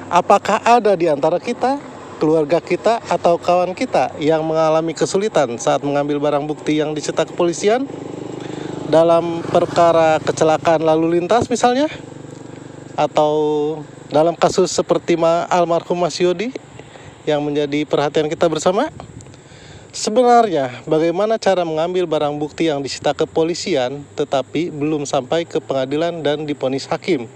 Apakah ada di antara kita, keluarga kita, atau kawan kita yang mengalami kesulitan saat mengambil barang bukti yang disita kepolisian dalam perkara kecelakaan lalu lintas misalnya, atau dalam kasus seperti almarhum Mas Yodi yang menjadi perhatian kita bersama? Sebenarnya, bagaimana cara mengambil barang bukti yang disita kepolisian tetapi belum sampai ke pengadilan dan divonis hakim?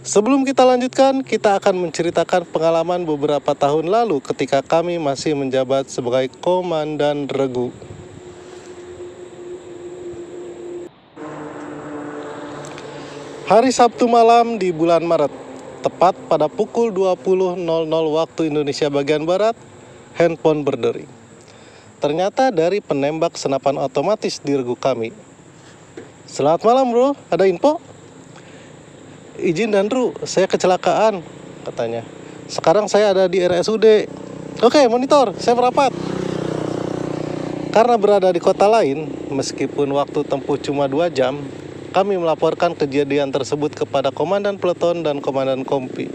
Sebelum kita lanjutkan, kita akan menceritakan pengalaman beberapa tahun lalu ketika kami masih menjabat sebagai Komandan Regu. Hari Sabtu malam di bulan Maret, tepat pada pukul 20.00 waktu Indonesia bagian Barat, handphone berdering. Ternyata dari penembak senapan otomatis di regu kami. "Selamat malam bro, ada info?" "Izin dan Ru, saya kecelakaan," katanya. "Sekarang saya ada di RSUD." "Oke, monitor, saya merapat." Karena berada di kota lain, meskipun waktu tempuh cuma 2 jam, kami melaporkan kejadian tersebut kepada Komandan Peleton dan Komandan Kompi.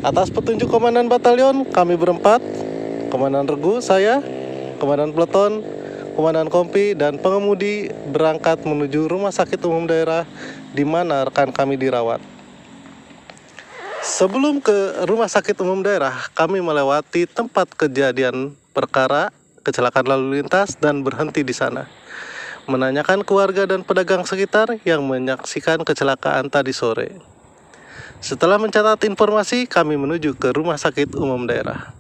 Atas petunjuk Komandan Batalion, kami berempat, Komandan Regu, saya, Komandan Peleton, Komandan Kompi, dan pengemudi berangkat menuju rumah sakit umum daerah di mana rekan kami dirawat. Sebelum ke rumah sakit umum daerah, kami melewati tempat kejadian perkara kecelakaan lalu lintas dan berhenti di sana, menanyakan keluarga dan pedagang sekitar yang menyaksikan kecelakaan tadi sore. Setelah mencatat informasi, kami menuju ke rumah sakit umum daerah.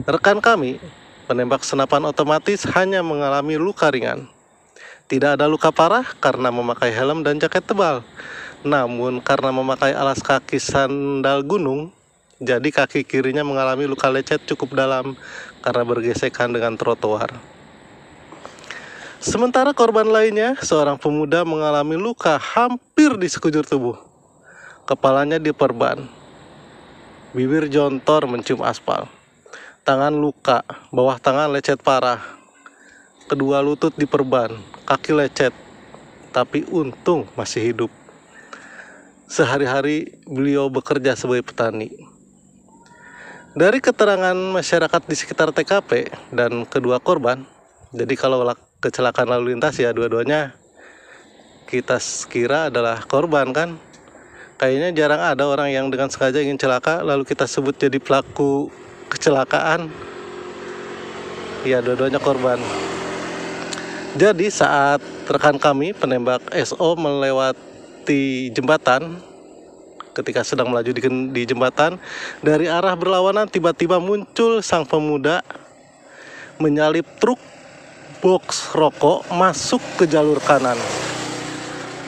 Rekan kami, penembak senapan otomatis, hanya mengalami luka ringan. Tidak ada luka parah karena memakai helm dan jaket tebal. Namun karena memakai alas kaki sandal gunung, jadi kaki kirinya mengalami luka lecet cukup dalam karena bergesekan dengan trotoar. Sementara korban lainnya, seorang pemuda mengalami luka hampir di sekujur tubuh. Kepalanya diperban, bibir jontor mencium aspal, tangan luka, bawah tangan lecet parah, kedua lutut diperban, kaki lecet, tapi untung masih hidup. Sehari-hari beliau bekerja sebagai petani. Dari keterangan masyarakat di sekitar TKP dan kedua korban, jadi kalau kecelakaan lalu lintas ya dua-duanya kita kira adalah korban kan. Kayaknya jarang ada orang yang dengan sengaja ingin celaka lalu kita sebut jadi pelaku kecelakaan. Ya, dua-duanya korban. Jadi saat rekan kami penembak SO melewati jembatan, ketika sedang melaju di jembatan, dari arah berlawanan tiba-tiba muncul sang pemuda menyalip truk box rokok masuk ke jalur kanan.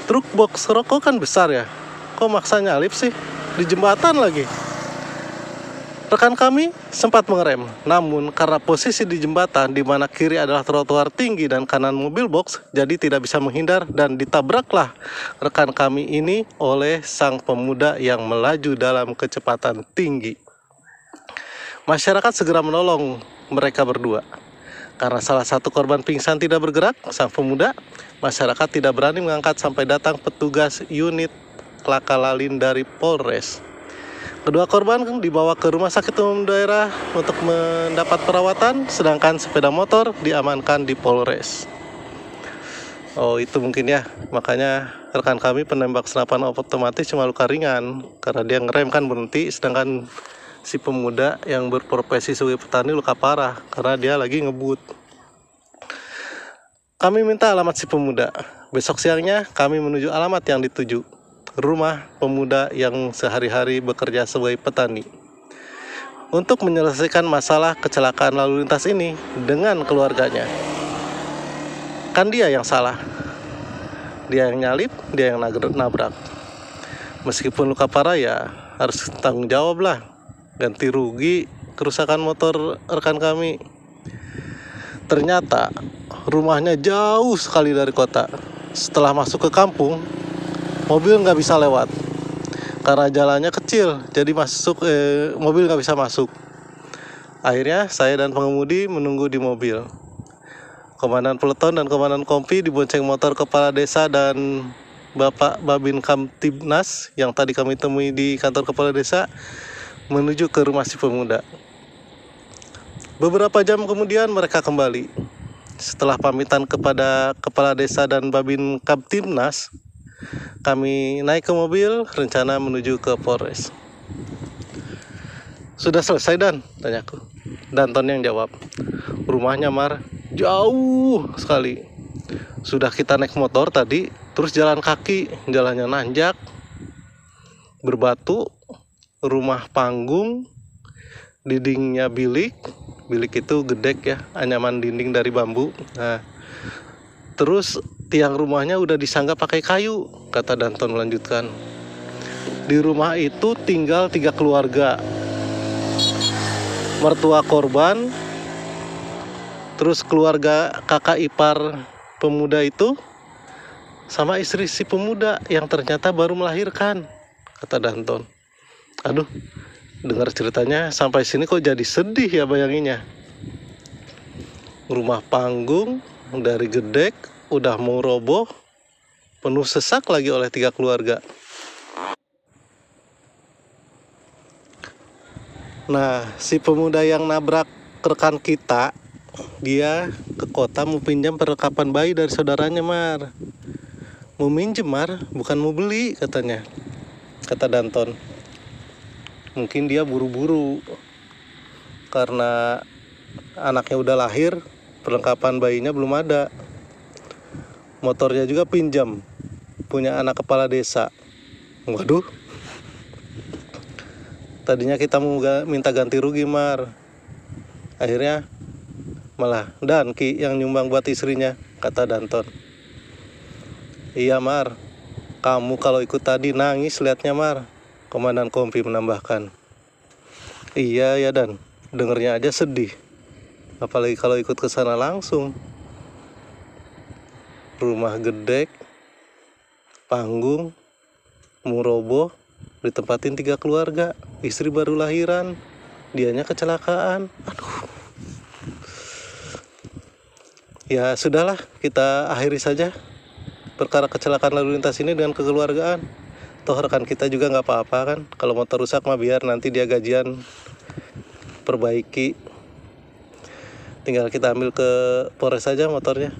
Truk box rokok kan besar ya, kok maksa nyalip sih di jembatan lagi? Rekan kami sempat mengerem, namun karena posisi di jembatan di mana kiri adalah trotoar tinggi dan kanan mobil box, jadi tidak bisa menghindar dan ditabraklah rekan kami ini oleh sang pemuda yang melaju dalam kecepatan tinggi. Masyarakat segera menolong mereka berdua. Karena salah satu korban pingsan tidak bergerak, sang pemuda, masyarakat tidak berani mengangkat sampai datang petugas unit Laka Lalin dari Polres. Kedua korban dibawa ke rumah sakit umum daerah untuk mendapat perawatan, sedangkan sepeda motor diamankan di Polres. Oh, itu mungkin ya, makanya rekan kami penembak senapan otomatis cuma luka ringan karena dia ngerem kan berhenti, sedangkan si pemuda yang berprofesi sebagai petani luka parah karena dia lagi ngebut. Kami minta alamat si pemuda. Besok siangnya kami menuju alamat yang dituju, rumah pemuda yang sehari-hari bekerja sebagai petani, untuk menyelesaikan masalah kecelakaan lalu lintas ini dengan keluarganya. Kan dia yang salah, dia yang nyalip, dia yang nabrak. Meskipun luka parah ya harus tanggung jawab lah, ganti rugi kerusakan motor rekan kami. Ternyata rumahnya jauh sekali dari kota. Setelah masuk ke kampung, mobil nggak bisa lewat karena jalannya kecil, jadi mobil nggak bisa masuk. Akhirnya saya dan pengemudi menunggu di mobil. Komandan Peleton dan Komandan Kompi dibonceng motor kepala desa dan Bapak Babin Kamtibnas yang tadi kami temui di kantor kepala desa menuju ke rumah si pemuda. Beberapa jam kemudian mereka kembali. Setelah pamitan kepada kepala desa dan Babin Kamtibnas, kami naik ke mobil rencana menuju ke Polres. Sudah selesai Dan? Tanyaku. Danton yang jawab. Rumahnya Mar, jauh sekali. Sudah kita naik motor tadi, terus jalan kaki, jalannya nanjak, berbatu, rumah panggung, dindingnya bilik itu gedek ya, anyaman dinding dari bambu. Nah, terus tiang rumahnya udah disanggah pakai kayu, kata Danton melanjutkan. Di rumah itu tinggal 3 keluarga, mertua korban, terus keluarga kakak ipar pemuda itu, sama istri si pemuda yang ternyata baru melahirkan, kata Danton. Aduh, dengar ceritanya sampai sini kok jadi sedih ya bayanginnya. Rumah panggung dari gedek udah mau roboh, penuh sesak lagi oleh 3 keluarga. Nah, si pemuda yang nabrak rekan kita, dia ke kota mau pinjam perlengkapan bayi dari saudaranya Mar. Mau minjem Mar, bukan mau beli katanya, kata Danton. Mungkin dia buru-buru karena anaknya udah lahir, perlengkapan bayinya belum ada. Motornya juga pinjam, punya anak kepala desa. Waduh, tadinya kita mau minta ganti rugi Mar, akhirnya malah Danki yang nyumbang buat istrinya, kata Danton. Iya Mar, kamu kalau ikut tadi nangis liatnya Mar, Komandan Kompi menambahkan. Iya ya Dan, dengernya aja sedih, apalagi kalau ikut ke sana langsung. Rumah gedek, panggung, mau roboh, ditempatin 3 keluarga, istri baru lahiran, dianya kecelakaan. Aduh. Ya sudahlah, kita akhiri saja perkara kecelakaan lalu lintas ini dengan kekeluargaan. Toh rekan kita juga nggak apa-apa kan. Kalau motor rusak mah biar nanti dia gajian perbaiki. Tinggal kita ambil ke Polres saja motornya.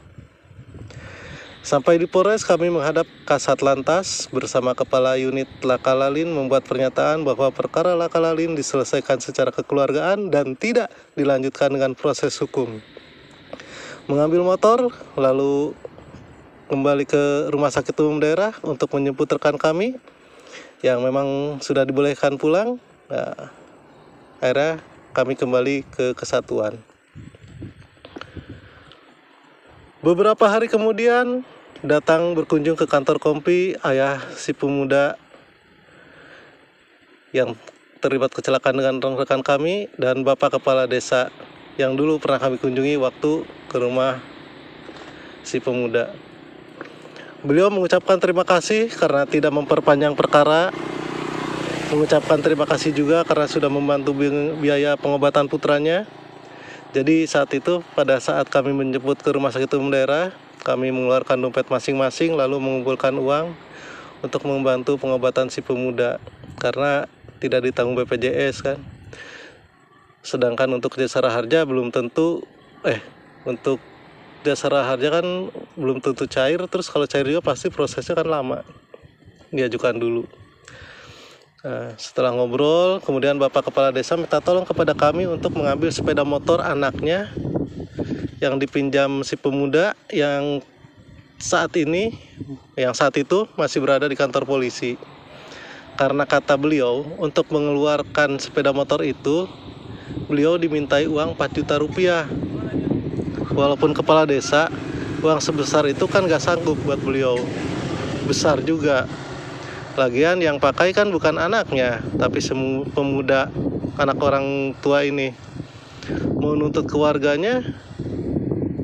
Sampai di Polres kami menghadap Kasat Lantas bersama Kepala Unit Lakalalin membuat pernyataan bahwa perkara Lakalalin diselesaikan secara kekeluargaan dan tidak dilanjutkan dengan proses hukum. Mengambil motor, lalu kembali ke Rumah Sakit Umum Daerah untuk menjemput rekan kami yang memang sudah dibolehkan pulang. Nah, akhirnya kami kembali ke kesatuan. Beberapa hari kemudian datang berkunjung ke kantor Kompi ayah si pemuda yang terlibat kecelakaan dengan rekan kami dan Bapak Kepala Desa yang dulu pernah kami kunjungi waktu ke rumah si pemuda. Beliau mengucapkan terima kasih karena tidak memperpanjang perkara, mengucapkan terima kasih juga karena sudah membantu biaya pengobatan putranya. Jadi saat itu pada saat kami menjemput ke Rumah Sakit Umum Daerah, kami mengeluarkan dompet masing-masing lalu mengumpulkan uang untuk membantu pengobatan si pemuda karena tidak ditanggung BPJS kan. Sedangkan untuk jasara harja belum tentu untuk jasara harja kan belum tentu cair, terus kalau cair juga pasti prosesnya kan lama, diajukan dulu. Nah, setelah ngobrol, kemudian Bapak Kepala Desa minta tolong kepada kami untuk mengambil sepeda motor anaknya yang dipinjam si pemuda yang saat itu masih berada di kantor polisi. Karena kata beliau, untuk mengeluarkan sepeda motor itu beliau dimintai uang 4 juta rupiah. Walaupun kepala desa, uang sebesar itu kan gak sanggup buat beliau. Besar juga. Lagian yang pakai kan bukan anaknya, tapi semua pemuda, anak orang tua ini. Mau nuntut ke warganya,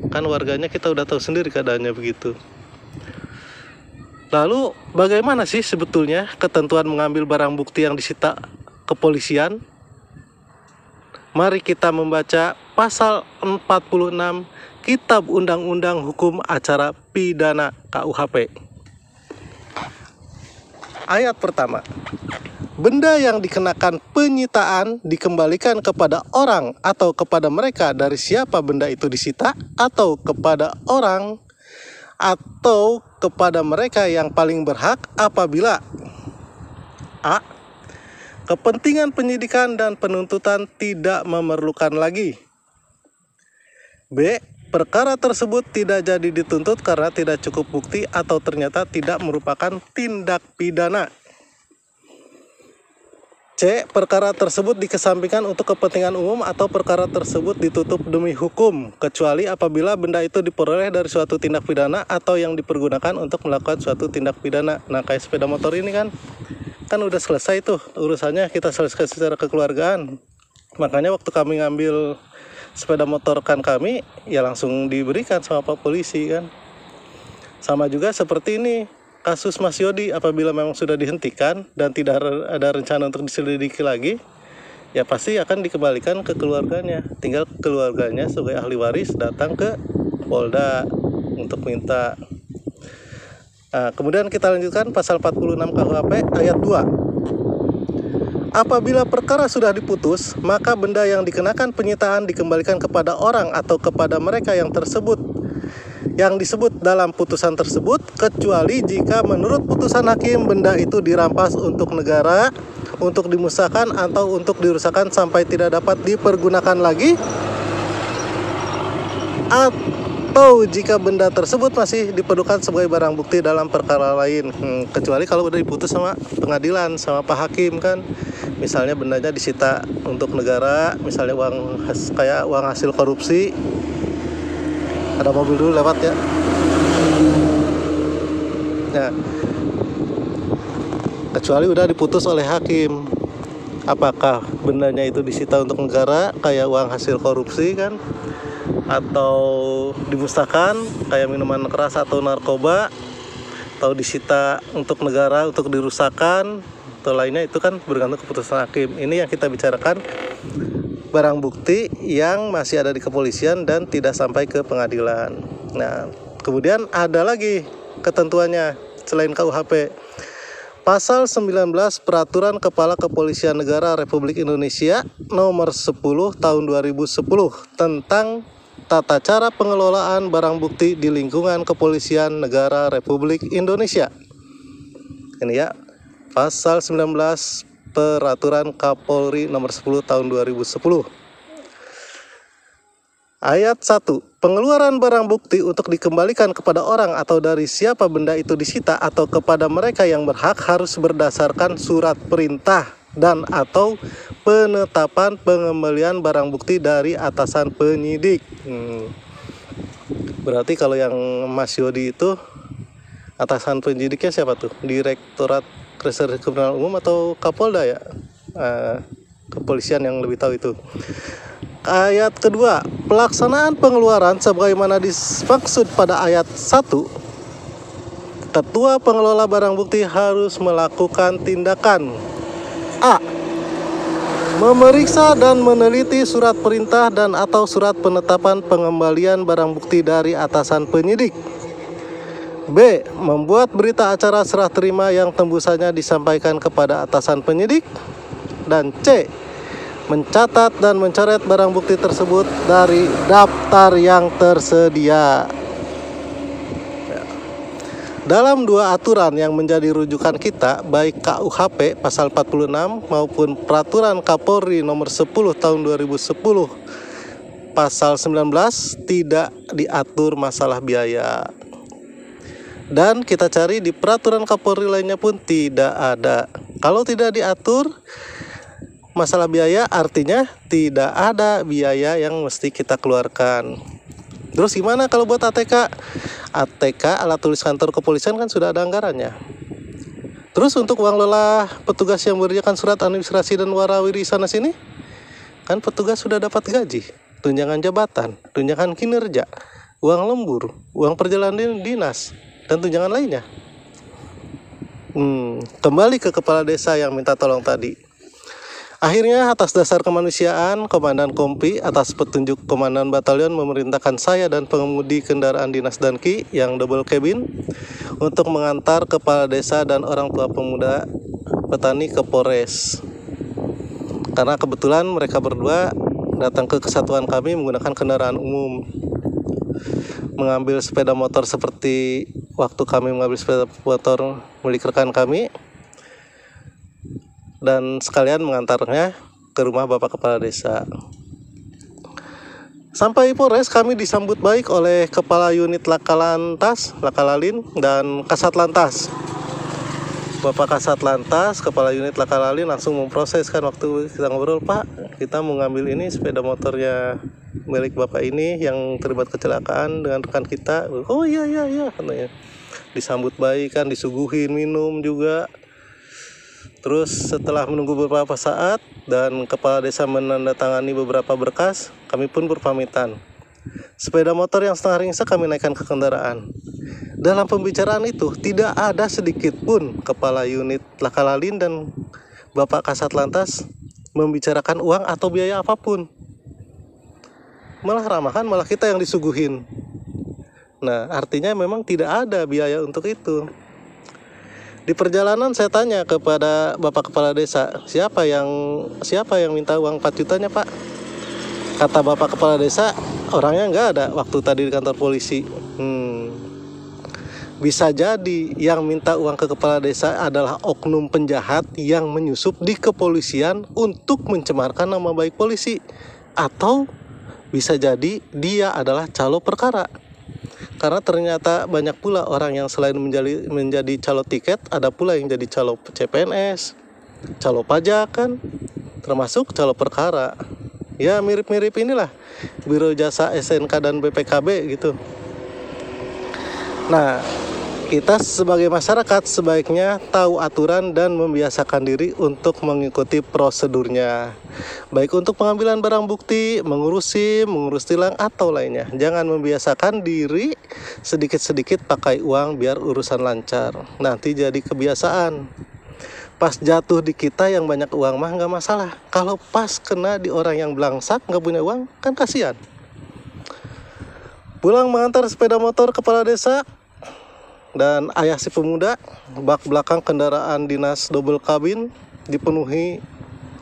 kan warganya kita udah tahu sendiri keadaannya begitu. Lalu bagaimana sih sebetulnya ketentuan mengambil barang bukti yang disita kepolisian? Mari kita membaca pasal 46 Kitab Undang-Undang Hukum Acara Pidana KUHP. Ayat pertama. Benda yang dikenakan penyitaan dikembalikan kepada orang atau kepada mereka dari siapa benda itu disita, atau kepada orang atau kepada mereka yang paling berhak apabila A. Kepentingan penyidikan dan penuntutan tidak memerlukan lagi. B. Perkara tersebut tidak jadi dituntut karena tidak cukup bukti atau ternyata tidak merupakan tindak pidana. C. Perkara tersebut dikesampingkan untuk kepentingan umum atau perkara tersebut ditutup demi hukum, kecuali apabila benda itu diperoleh dari suatu tindak pidana atau yang dipergunakan untuk melakukan suatu tindak pidana. Nah, kayak sepeda motor ini kan udah selesai tuh urusannya, kita selesai secara kekeluargaan. Makanya waktu kami ngambil sepeda motor kan kami, ya langsung diberikan sama Pak Polisi kan. Sama juga seperti ini. Kasus Mas Yodi, apabila memang sudah dihentikan dan tidak ada rencana untuk diselidiki lagi, ya pasti akan dikembalikan ke keluarganya. Tinggal keluarganya sebagai ahli waris datang ke Polda untuk minta. Nah, kemudian kita lanjutkan pasal 46 KUHP ayat 2. Apabila perkara sudah diputus, maka benda yang dikenakan penyitaan dikembalikan kepada orang atau kepada mereka yang disebut dalam putusan tersebut, kecuali jika menurut putusan hakim benda itu dirampas untuk negara, untuk dimusnahkan atau untuk dirusakkan sampai tidak dapat dipergunakan lagi, atau jika benda tersebut masih diperlukan sebagai barang bukti dalam perkara lain. Kecuali kalau udah diputus sama pengadilan, sama Pak Hakim kan, misalnya bendanya disita untuk negara, misalnya uang hasil korupsi. Ada mobil dulu lewat ya. Nah, kecuali udah diputus oleh hakim, apakah bendanya itu disita untuk negara kayak uang hasil korupsi kan, atau dimusnahkan kayak minuman keras atau narkoba, atau disita untuk negara untuk dirusakkan atau lainnya, itu kan bergantung keputusan hakim. Ini yang kita bicarakan barang bukti yang masih ada di kepolisian dan tidak sampai ke pengadilan. Nah, kemudian ada lagi ketentuannya selain KUHP. Pasal 19 Peraturan Kepala Kepolisian Negara Republik Indonesia Nomor 10 Tahun 2010 tentang tata cara pengelolaan barang bukti di lingkungan Kepolisian Negara Republik Indonesia. Ini ya, Pasal 19 Peraturan Kapolri Nomor 10 Tahun 2010. Ayat 1. Pengeluaran barang bukti untuk dikembalikan kepada orang atau dari siapa benda itu disita atau kepada mereka yang berhak harus berdasarkan surat perintah dan atau penetapan pengembalian barang bukti dari atasan penyidik. Berarti kalau yang Mas Yodi itu atasan penyidiknya siapa tuh? Direktorat Reserse Kriminal Umum atau Kapolda ya? Kepolisian yang lebih tahu itu. Ayat kedua, pelaksanaan pengeluaran sebagaimana dimaksud pada ayat 1. Ketua pengelola barang bukti harus melakukan tindakan A. Memeriksa dan meneliti surat perintah dan atau surat penetapan pengembalian barang bukti dari atasan penyidik. B. Membuat berita acara serah terima yang tembusannya disampaikan kepada atasan penyidik. Dan C. Mencatat dan mencoret barang bukti tersebut dari daftar yang tersedia. Dalam dua aturan yang menjadi rujukan kita, baik KUHP pasal 46 maupun Peraturan Kapolri Nomor 10 Tahun 2010 pasal 19, tidak diatur masalah biaya. Dan kita cari di peraturan Kapolri lainnya pun tidak ada. Kalau tidak diatur masalah biaya, artinya tidak ada biaya yang mesti kita keluarkan. Terus gimana kalau buat ATK? ATK, alat tulis kantor kepolisian, kan sudah ada anggarannya. Terus untuk uang lelah petugas yang mengerjakan surat administrasi dan warawiri sana sini, kan petugas sudah dapat gaji, tunjangan jabatan, tunjangan kinerja, uang lembur, uang perjalanan dinas, dan tunjangan lainnya. Kembali ke kepala desa yang minta tolong tadi. Akhirnya atas dasar kemanusiaan, Komandan Kompi atas petunjuk Komandan Batalion memerintahkan saya dan pengemudi kendaraan dinas Danki yang double cabin untuk mengantar kepala desa dan orang tua pemuda petani ke Polres. Karena kebetulan mereka berdua datang ke kesatuan kami menggunakan kendaraan umum. Mengambil sepeda motor seperti waktu kami mengambil sepeda motor milik rekan kami, dan sekalian mengantarnya ke rumah Bapak Kepala Desa. Sampai Polres kami disambut baik oleh Kepala Unit Lakalalin dan Kasat Lantas. Bapak Kasat Lantas, Kepala Unit Lakalalin langsung memproseskan waktu kita ngobrol, Pak, kita mau ngambil ini sepeda motornya milik Bapak ini yang terlibat kecelakaan dengan rekan kita. Oh iya katanya. Disambut baik kan, disuguhin minum juga. Terus setelah menunggu beberapa saat dan kepala desa menandatangani beberapa berkas, kami pun berpamitan. Sepeda motor yang setengah ringsek kami naikkan ke kendaraan. Dalam pembicaraan itu tidak ada sedikit pun kepala unit Lakalalin dan Bapak Kasat Lantas membicarakan uang atau biaya apapun. Malah ramahan, malah kita yang disuguhin. Nah, artinya memang tidak ada biaya untuk itu. Di perjalanan saya tanya kepada Bapak Kepala Desa, siapa yang minta uang 4 jutanya, Pak? Kata Bapak Kepala Desa, orangnya nggak ada waktu tadi di kantor polisi. Bisa jadi yang minta uang ke Kepala Desa adalah oknum penjahat yang menyusup di kepolisian untuk mencemarkan nama baik polisi. Atau bisa jadi dia adalah calo perkara. Karena ternyata banyak pula orang yang selain menjadi calo tiket, ada pula yang jadi calo CPNS, calo pajak kan, termasuk calo perkara. Ya mirip-mirip inilah Biro Jasa SNK dan BPKB gitu. Nah, kita sebagai masyarakat sebaiknya tahu aturan dan membiasakan diri untuk mengikuti prosedurnya. Baik untuk pengambilan barang bukti, mengurus tilang atau lainnya. Jangan membiasakan diri sedikit-sedikit pakai uang biar urusan lancar. Nanti jadi kebiasaan. Pas jatuh di kita yang banyak uang mah nggak masalah. Kalau pas kena di orang yang belangsak nggak punya uang kan kasihan. Pulang mengantar sepeda motor kepala desa dan ayah si pemuda, bak belakang kendaraan dinas double cabin dipenuhi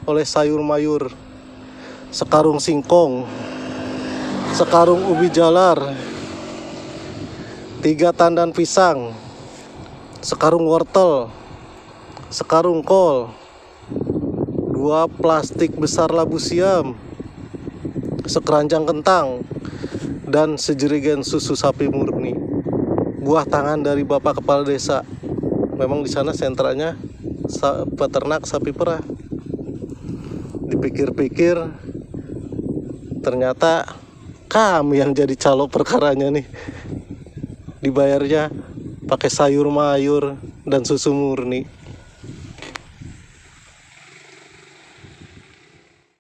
oleh sayur mayur, sekarung singkong, sekarung ubi jalar, 3 tandan pisang, sekarung wortel, sekarung kol, 2 plastik besar labu siam, sekeranjang kentang, dan sejerigen susu sapi murni. Buah tangan dari Bapak Kepala Desa. Memang di sana sentranya peternak sapi perah. Dipikir-pikir, ternyata kami yang jadi calo perkaranya nih. Dibayarnya pakai sayur mayur dan susu murni.